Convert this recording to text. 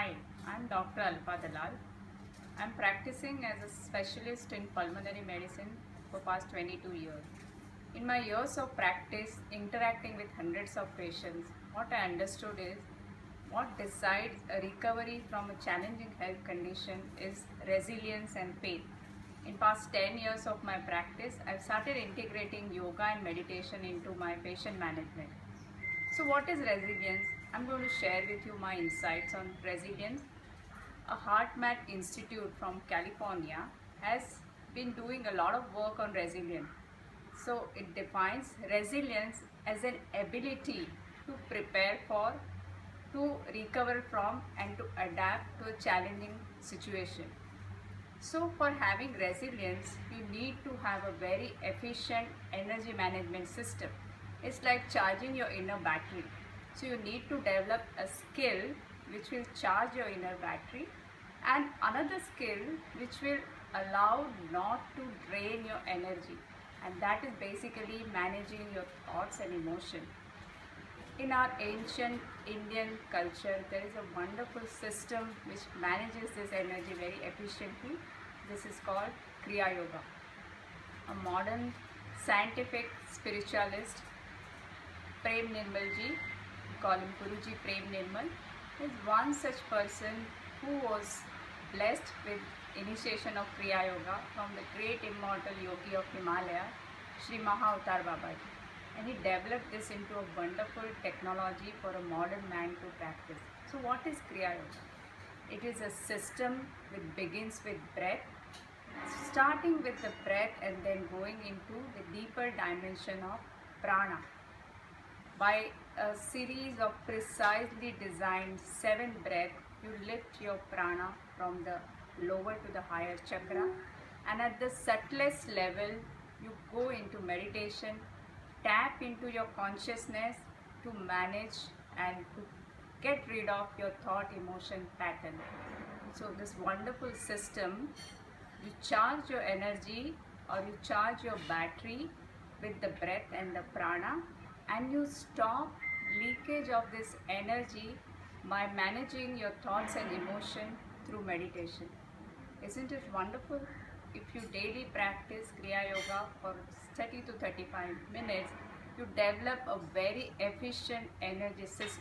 Hi, I'm Dr. Alpa Dalal. I'm practicing as a specialist in pulmonary medicine for past 22 years. In my years of practice interacting with hundreds of patients, what I understood is what decides a recovery from a challenging health condition is resilience and faith. In past 10 years of my practice, I've started integrating yoga and meditation into my patient management. So what is resilience? I'm going to share with you my insights on resilience. A HeartMath Institute from California has been doing a lot of work on resilience. So it defines resilience as an ability to prepare for, to recover from, and to adapt to a challenging situation. So for having resilience, you need to have a very efficient energy management system. It's like charging your inner battery. So you need to develop a skill which will charge your inner battery, and another skill which will allow not to drain your energy, and that is basically managing your thoughts and emotion. In our ancient Indian culture, there is a wonderful system which manages this energy very efficiently. This is called Kriya Yoga. A modern scientific spiritualist, Prem Nirmal ji, we call him Guruji Prem Nirmal, is one such person who was blessed with initiation of Kriya Yoga from the great immortal yogi of Himalaya, Sri Mahavatar Babaji. And he developed this into a wonderful technology for a modern man to practice. So what is Kriya Yoga? It is a system which begins with breath, starting with the breath and then going into the deeper dimension of prana. By a series of precisely designed 7 breaths, you lift your prana from the lower to the higher chakra, and at the subtlest level, you go into meditation, tap into your consciousness to manage and to get rid of your thought emotion pattern. So this wonderful system, you charge your energy or you charge your battery with the breath and the prana, and you stop leakage of this energy by managing your thoughts and emotion through meditation. Isn't it wonderful? If you daily practice Kriya Yoga for 30 to 35 minutes, you develop a very efficient energy system.